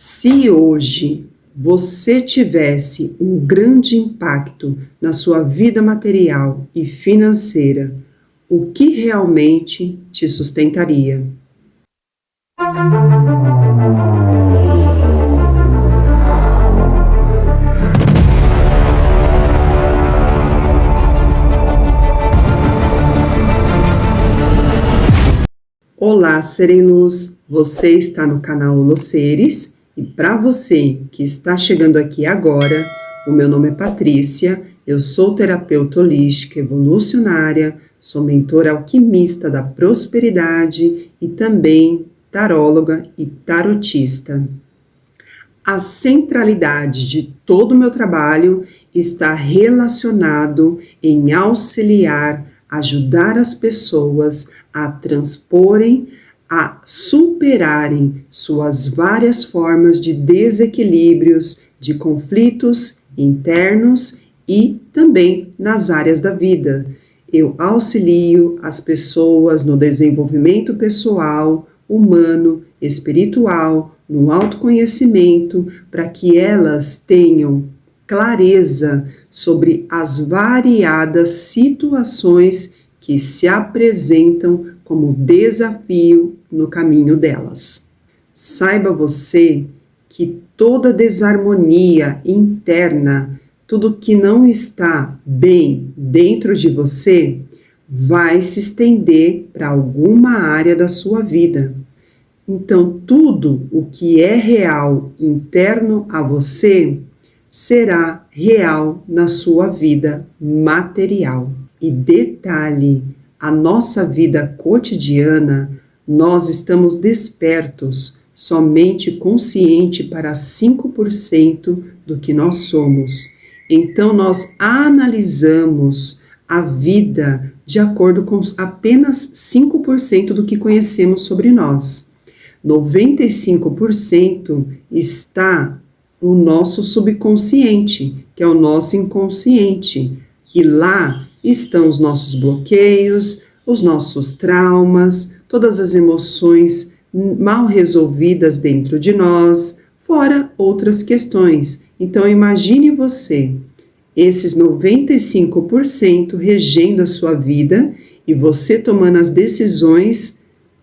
Se hoje você tivesse um grande impacto na sua vida material e financeira, o que realmente te sustentaria? Olá, serenos! Você está no canal Holoseres e para você que está chegando aqui agora, o meu nome é Patrícia, eu sou terapeuta holística evolucionária, sou mentora alquimista da prosperidade e também taróloga e tarotista. A centralidade de todo o meu trabalho está relacionado em auxiliar, ajudar as pessoas a transporem, a superarem suas várias formas de desequilíbrios, de conflitos internos e também nas áreas da vida. Eu auxilio as pessoas no desenvolvimento pessoal, humano, espiritual, no autoconhecimento, para que elas tenham clareza sobre as variadas situações que se apresentam como desafio no caminho delas. Saiba você que toda desarmonia interna, tudo que não está bem dentro de você, vai se estender para alguma área da sua vida. Então, tudo o que é real interno a você será real na sua vida material. E detalhe, a nossa vida cotidiana, nós estamos despertos, somente consciente para 5% do que nós somos. Então, nós analisamos a vida de acordo com apenas 5% do que conhecemos sobre nós. 95% está no nosso subconsciente, que é o nosso inconsciente. E lá estão os nossos bloqueios, os nossos traumas, todas as emoções mal resolvidas dentro de nós, fora outras questões. Então imagine você, esses 95% regendo a sua vida e você tomando as decisões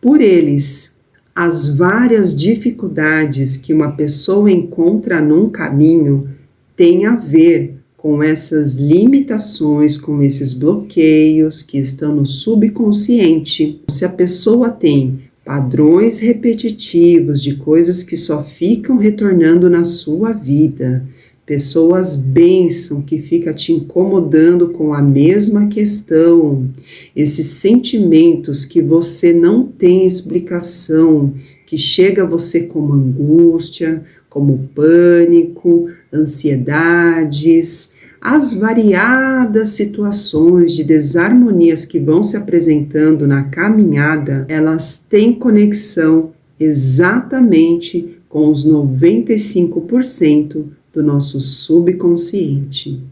por eles. As várias dificuldades que uma pessoa encontra num caminho têm a ver com essas limitações, com esses bloqueios que estão no subconsciente. Se a pessoa tem padrões repetitivos de coisas que só ficam retornando na sua vida, pessoas bênção que ficam te incomodando com a mesma questão, esses sentimentos que você não tem explicação, que chega a você como angústia, como pânico, ansiedades, as variadas situações de desarmonias que vão se apresentando na caminhada, elas têm conexão exatamente com os 95% do nosso subconsciente.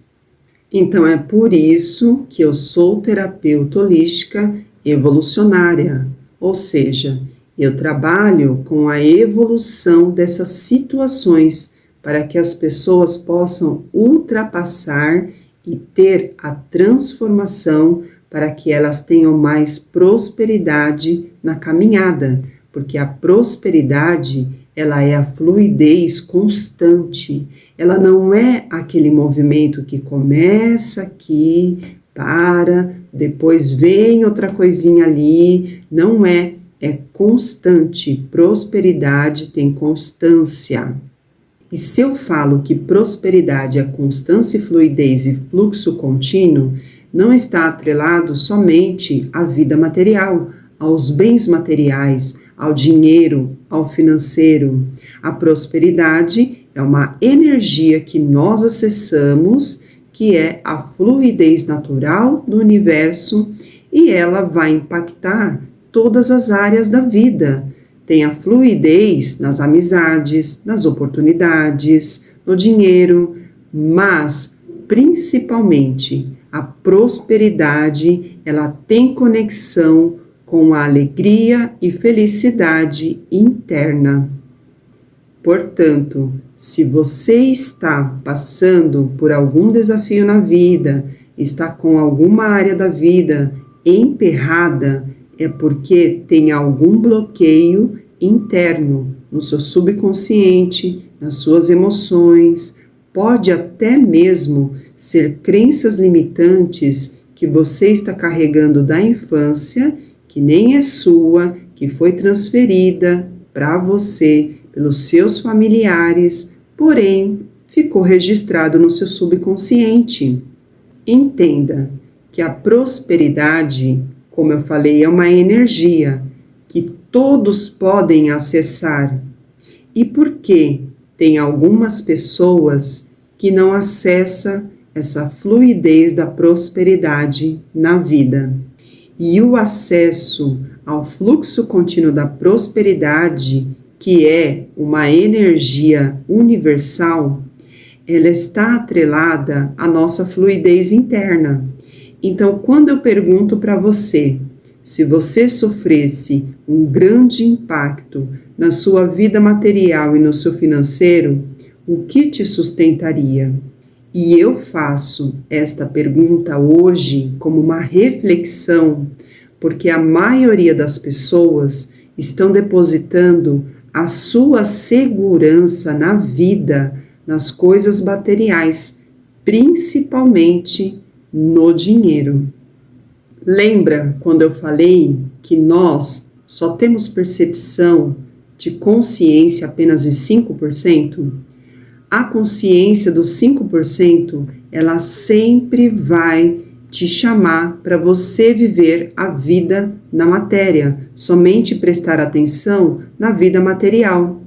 Então é por isso que eu sou terapeuta holística evolucionária, ou seja, eu trabalho com a evolução dessas situações para que as pessoas possam ultrapassar e ter a transformação para que elas tenham mais prosperidade na caminhada, porque a prosperidade ela é a fluidez constante, ela não é aquele movimento que começa aqui, para, depois vem outra coisinha ali, não é constante, prosperidade tem constância. E se eu falo que prosperidade é constância e fluidez e fluxo contínuo, não está atrelado somente à vida material, aos bens materiais, ao dinheiro, ao financeiro. A prosperidade é uma energia que nós acessamos, que é a fluidez natural do universo, e ela vai impactar todas as áreas da vida. Tem a fluidez nas amizades, nas oportunidades, no dinheiro, mas principalmente a prosperidade, ela tem conexão com a alegria e felicidade interna. Portanto, se você está passando por algum desafio na vida, está com alguma área da vida emperrada, é porque tem algum bloqueio interno no seu subconsciente, nas suas emoções, pode até mesmo ser crenças limitantes que você está carregando da infância, que nem é sua, que foi transferida para você pelos seus familiares, porém ficou registrado no seu subconsciente. Entenda que a prosperidade, como eu falei, é uma energia que todos podem acessar. E por que tem algumas pessoas que não acessam essa fluidez da prosperidade na vida? E o acesso ao fluxo contínuo da prosperidade, que é uma energia universal, ela está atrelada à nossa fluidez interna. Então, quando eu pergunto para você, se você sofresse um grande impacto na sua vida material e no seu financeiro, o que te sustentaria? E eu faço esta pergunta hoje como uma reflexão, porque a maioria das pessoas estão depositando a sua segurança na vida, nas coisas materiais, principalmente no dinheiro. Lembra quando eu falei que nós só temos percepção de consciência apenas em 5%? A consciência dos 5%, ela sempre vai te chamar para você viver a vida na matéria, somente prestar atenção na vida material.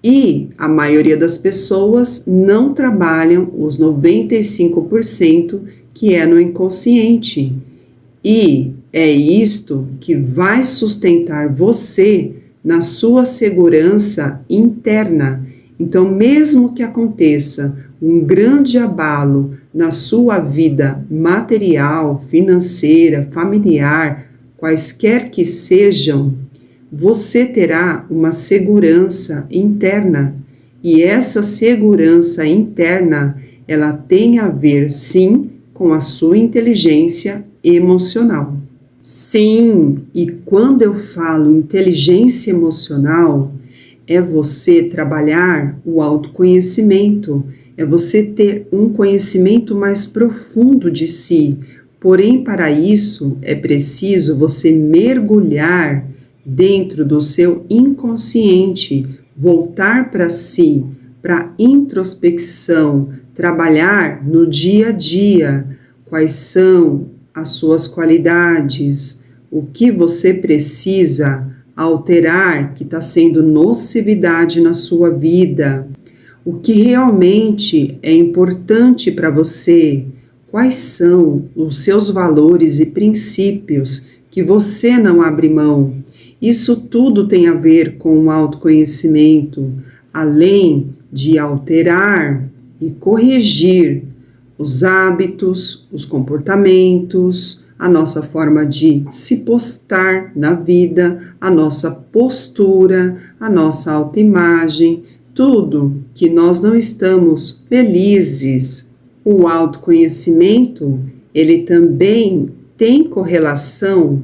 E a maioria das pessoas não trabalham os 95% que é no inconsciente. E é isto que vai sustentar você na sua segurança interna. Então, mesmo que aconteça um grande abalo na sua vida material, financeira, familiar, quaisquer que sejam, você terá uma segurança interna. E essa segurança interna, ela tem a ver, sim, com a sua inteligência emocional. Sim, e quando eu falo inteligência emocional, é você trabalhar o autoconhecimento, é você ter um conhecimento mais profundo de si. Porém, para isso, é preciso você mergulhar dentro do seu inconsciente, voltar para si, para introspecção, trabalhar no dia a dia, quais são as suas qualidades, o que você precisa alterar que está sendo nocividade na sua vida, o que realmente é importante para você, quais são os seus valores e princípios que você não abre mão. Isso tudo tem a ver com o autoconhecimento, além de alterar e corrigir os hábitos, os comportamentos, a nossa forma de se postar na vida, a nossa postura, a nossa autoimagem, tudo que nós não estamos felizes. O autoconhecimento, ele também tem correlação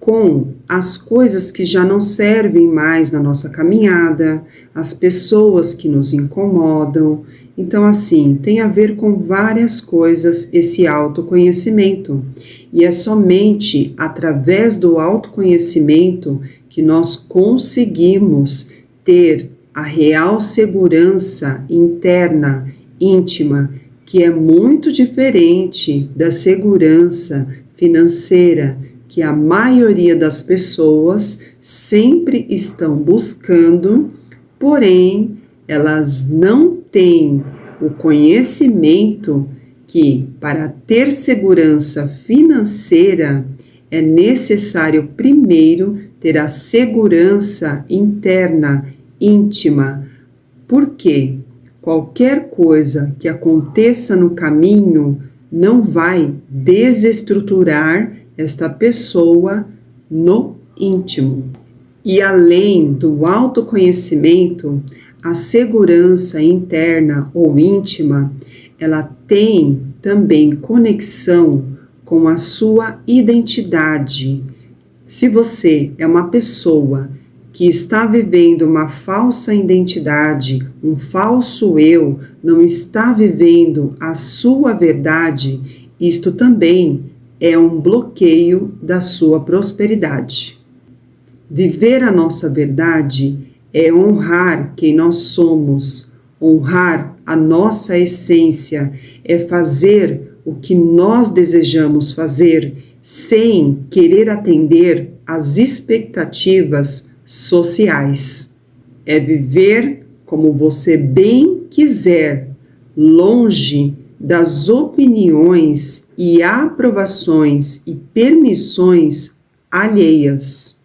com as coisas que já não servem mais na nossa caminhada, as pessoas que nos incomodam. Então, assim, tem a ver com várias coisas esse autoconhecimento. E é somente através do autoconhecimento que nós conseguimos ter a real segurança interna, íntima, que é muito diferente da segurança financeira que a maioria das pessoas sempre estão buscando, porém elas não têm o conhecimento que para ter segurança financeira é necessário primeiro ter a segurança interna, íntima. Por quê? Qualquer coisa que aconteça no caminho não vai desestruturar esta pessoa no íntimo. E além do autoconhecimento, A segurança interna ou íntima, ela tem também conexão com a sua identidade. Se você é uma pessoa que está vivendo uma falsa identidade, um falso eu, não está vivendo a sua verdade, isto também é um bloqueio da sua prosperidade. Viver a nossa verdade é honrar quem nós somos, honrar a nossa essência, é fazer o que nós desejamos fazer sem querer atender às expectativas sociais. É viver como você bem quiser, longe das opiniões e aprovações e permissões alheias.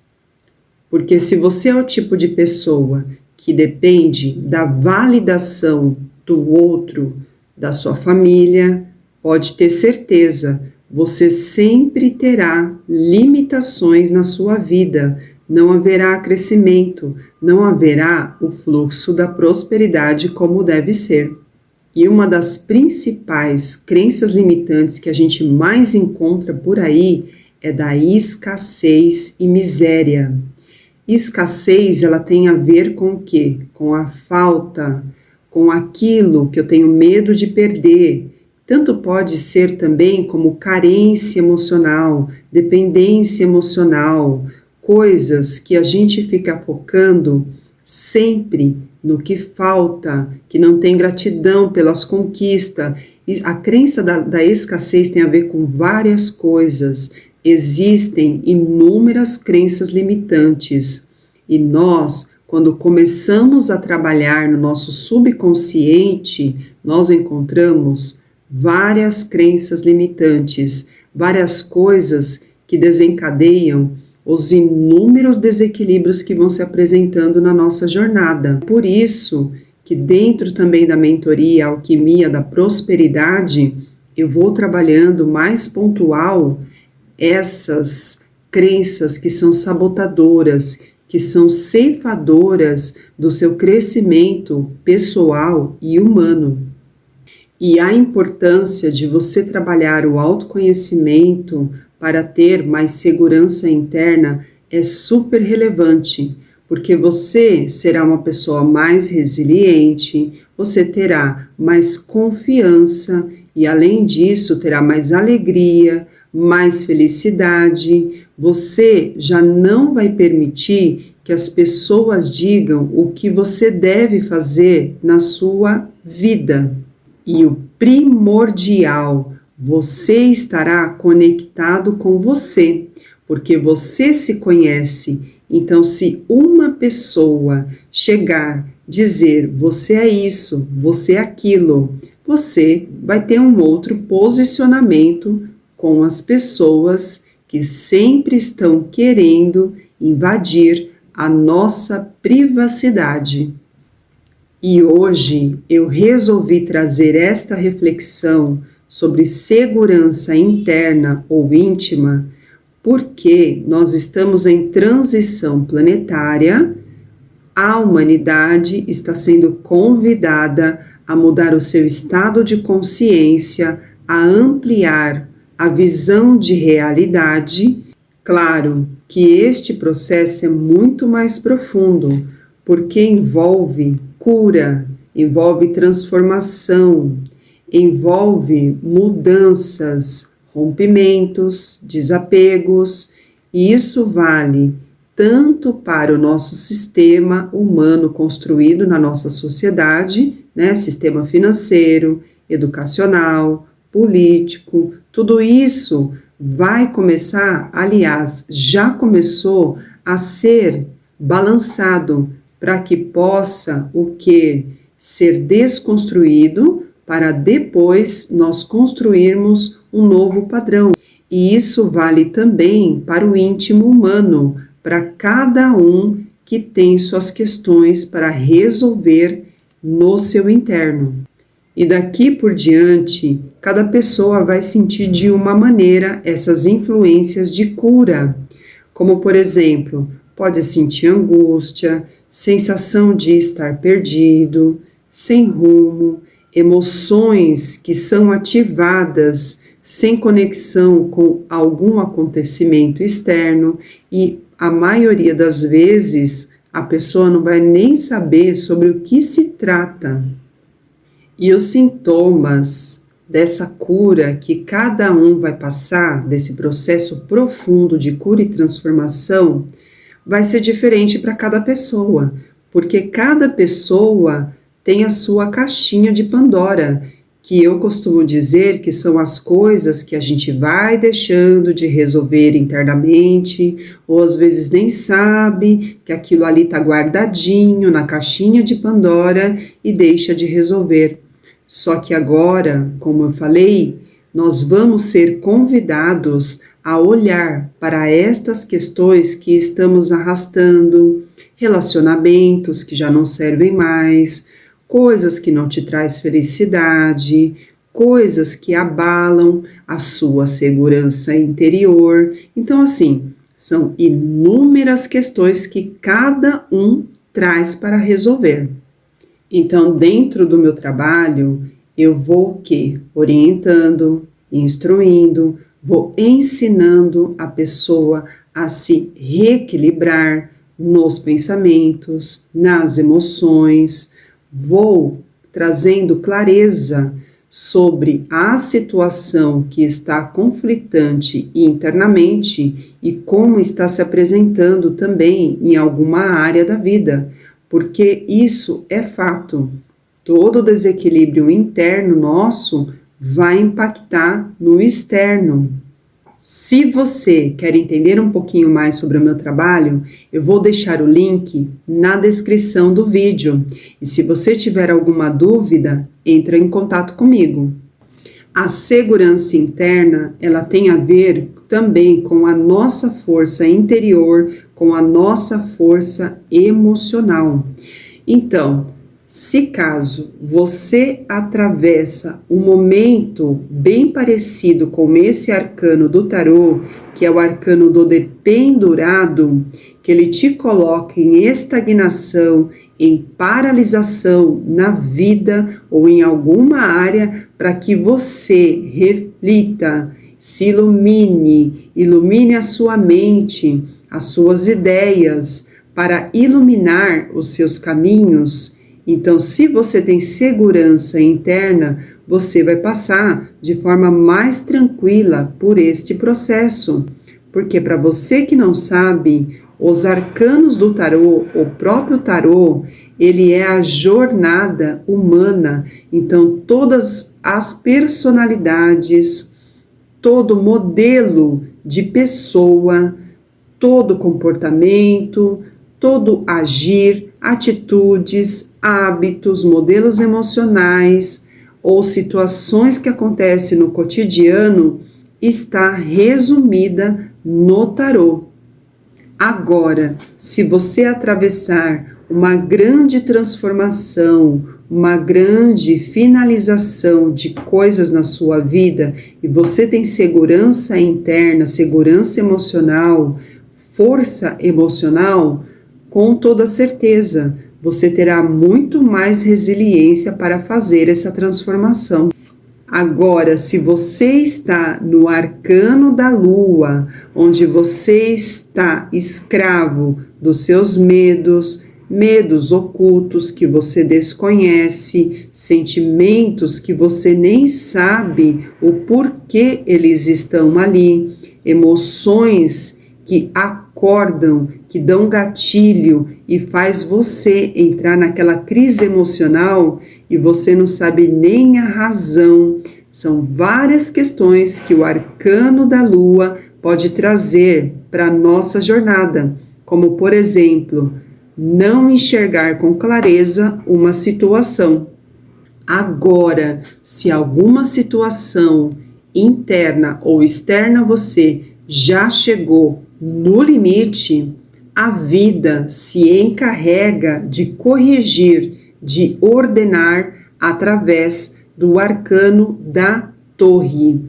Porque se você é o tipo de pessoa que depende da validação do outro, da sua família, pode ter certeza, você sempre terá limitações na sua vida, não haverá crescimento, não haverá o fluxo da prosperidade como deve ser. E uma das principais crenças limitantes que a gente mais encontra por aí é da escassez e miséria. Escassez, ela tem a ver com o quê? Com a falta, com aquilo que eu tenho medo de perder. Tanto pode ser também como carência emocional, dependência emocional, coisas que a gente fica focando sempre no que falta, que não tem gratidão pelas conquistas. A crença da escassez tem a ver com várias coisas. Existem inúmeras crenças limitantes e nós, quando começamos a trabalhar no nosso subconsciente, nós encontramos várias crenças limitantes, várias coisas que desencadeiam os inúmeros desequilíbrios que vão se apresentando na nossa jornada. Por isso que dentro também da mentoria Alquimia da Prosperidade, eu vou trabalhando mais pontual essas crenças que são sabotadoras, que são ceifadoras do seu crescimento pessoal e humano. E a importância de você trabalhar o autoconhecimento para ter mais segurança interna é super relevante, porque você será uma pessoa mais resiliente, você terá mais confiança e, além disso, terá mais alegria, mais felicidade. Você já não vai permitir que as pessoas digam o que você deve fazer na sua vida. E o primordial, você estará conectado com você, porque você se conhece. Então, se uma pessoa chegar, dizer, você é isso, você é aquilo, você vai ter um outro posicionamento com as pessoas que sempre estão querendo invadir a nossa privacidade. E hoje eu resolvi trazer esta reflexão sobre segurança interna ou íntima, porque nós estamos em transição planetária, a humanidade está sendo convidada a mudar o seu estado de consciência, a ampliar a visão de realidade. Claro que este processo é muito mais profundo, porque envolve cura, envolve transformação, envolve mudanças, rompimentos, desapegos, e isso vale tanto para o nosso sistema humano construído na nossa sociedade, né, sistema financeiro, educacional, político, tudo isso vai começar, aliás, já começou a ser balançado para que possa o que? Ser desconstruído para depois nós construirmos um novo padrão. E isso vale também para o íntimo humano, para cada um que tem suas questões para resolver no seu interno. E daqui por diante, cada pessoa vai sentir de uma maneira essas influências de cura. Como, por exemplo, pode sentir angústia, sensação de estar perdido, sem rumo, emoções que são ativadas sem conexão com algum acontecimento externo e a maioria das vezes a pessoa não vai nem saber sobre o que se trata. E os sintomas dessa cura que cada um vai passar, desse processo profundo de cura e transformação, vai ser diferente para cada pessoa, porque cada pessoa tem a sua caixinha de Pandora, que eu costumo dizer que são as coisas que a gente vai deixando de resolver internamente, ou às vezes nem sabe que aquilo ali está guardadinho na caixinha de Pandora e deixa de resolver. Só que agora, como eu falei, nós vamos ser convidados a olhar para estas questões que estamos arrastando, relacionamentos que já não servem mais, coisas que não te traz felicidade, coisas que abalam a sua segurança interior. Então, assim, são inúmeras questões que cada um traz para resolver. Então, dentro do meu trabalho, eu vou o quê? Orientando, instruindo, vou ensinando a pessoa a se reequilibrar nos pensamentos, nas emoções, vou trazendo clareza sobre a situação que está conflitante internamente e como está se apresentando também em alguma área da vida, porque isso é fato. Todo desequilíbrio interno nosso vai impactar no externo. Se você quer entender um pouquinho mais sobre o meu trabalho, eu vou deixar o link na descrição do vídeo. E se você tiver alguma dúvida, entra em contato comigo. A segurança interna, ela tem a ver também com a nossa força interior, com a nossa força emocional. Então, se caso você atravessa um momento bem parecido com esse arcano do tarô, que é o arcano do dependurado, que ele te coloca em estagnação, em paralisação na vida ou em alguma área, para que você reflita, se ilumine a sua mente, as suas ideias, para iluminar os seus caminhos. Então, se você tem segurança interna, você vai passar de forma mais tranquila por este processo. Porque para você que não sabe, os arcanos do tarô, o próprio tarô, ele é a jornada humana. Então, todas as personalidades, todo modelo de pessoa, todo comportamento, todo agir, atitudes, hábitos, modelos emocionais ou situações que acontecem no cotidiano está resumida no tarô. Agora, se você atravessar uma grande transformação, uma grande finalização de coisas na sua vida e você tem segurança interna, segurança emocional, força emocional, com toda certeza, você terá muito mais resiliência para fazer essa transformação. Agora, se você está no arcano da lua, onde você está escravo dos seus medos ocultos que você desconhece, sentimentos que você nem sabe o porquê eles estão ali, emoções que acordam, que dão gatilho e faz você entrar naquela crise emocional e você não sabe nem a razão. São várias questões que o arcano da lua pode trazer para a nossa jornada, como por exemplo, não enxergar com clareza uma situação. Agora, se alguma situação interna ou externa a você já chegou no limite, a vida se encarrega de corrigir, de ordenar através do arcano da torre.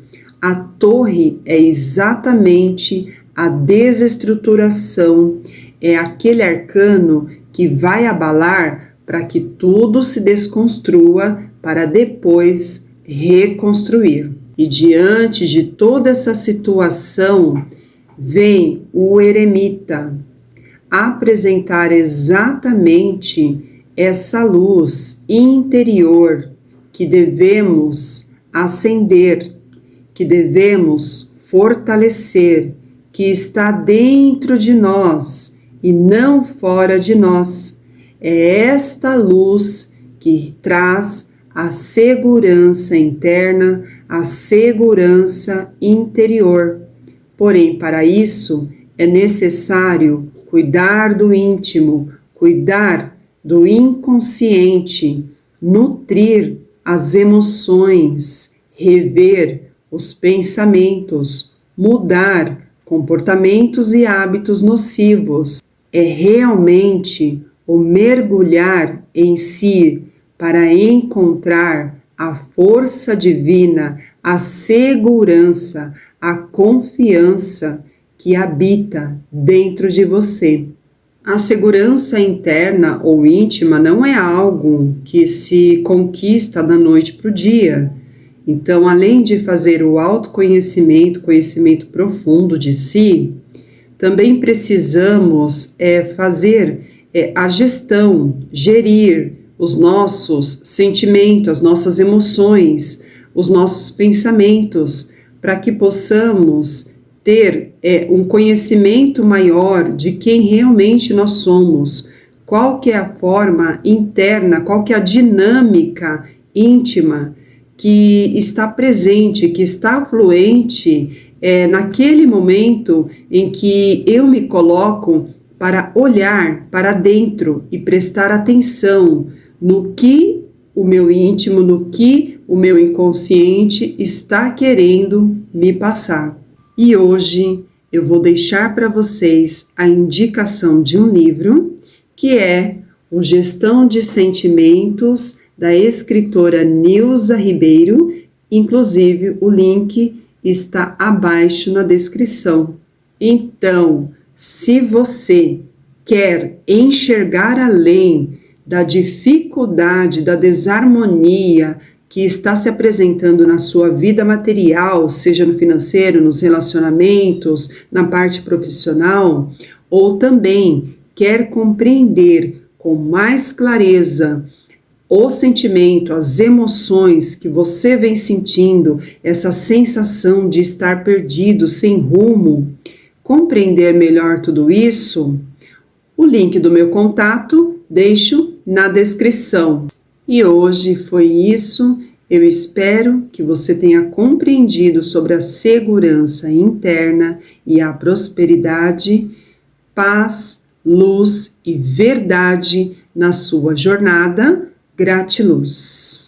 A torre é exatamente a desestruturação, é aquele arcano que vai abalar para que tudo se desconstrua para depois reconstruir. E diante de toda essa situação, vem o eremita apresentar exatamente essa luz interior que devemos acender, que devemos fortalecer, que está dentro de nós e não fora de nós. É esta luz que traz a segurança interna, a segurança interior. Porém, para isso, é necessário cuidar do íntimo, cuidar do inconsciente, nutrir as emoções, rever os pensamentos, mudar comportamentos e hábitos nocivos. É realmente o mergulhar em si para encontrar a força divina, a segurança, a confiança que habita dentro de você. A segurança interna ou íntima não é algo que se conquista da noite para o dia. Então, além de fazer o autoconhecimento, conhecimento profundo de si, também precisamos fazer a gestão, gerir os nossos sentimentos, as nossas emoções, os nossos pensamentos, para que possamos ter um conhecimento maior de quem realmente nós somos, qual que é a forma interna, qual que é a dinâmica íntima que está presente, que está fluente naquele momento em que eu me coloco para olhar para dentro e prestar atenção no que o meu íntimo, no que o meu inconsciente está querendo me passar. E hoje eu vou deixar para vocês a indicação de um livro que é o Gestão de Sentimentos, da escritora Nilza Ribeiro. Inclusive o link está abaixo na descrição. Então, se você quer enxergar além da dificuldade, da desarmonia que está se apresentando na sua vida material, seja no financeiro, nos relacionamentos, na parte profissional, ou também quer compreender com mais clareza o sentimento, as emoções que você vem sentindo, essa sensação de estar perdido, sem rumo, compreender melhor tudo isso, o link do meu contato deixo na descrição. E hoje foi isso. Eu espero que você tenha compreendido sobre a segurança interna e a prosperidade, paz, luz e verdade na sua jornada. Gratiluz.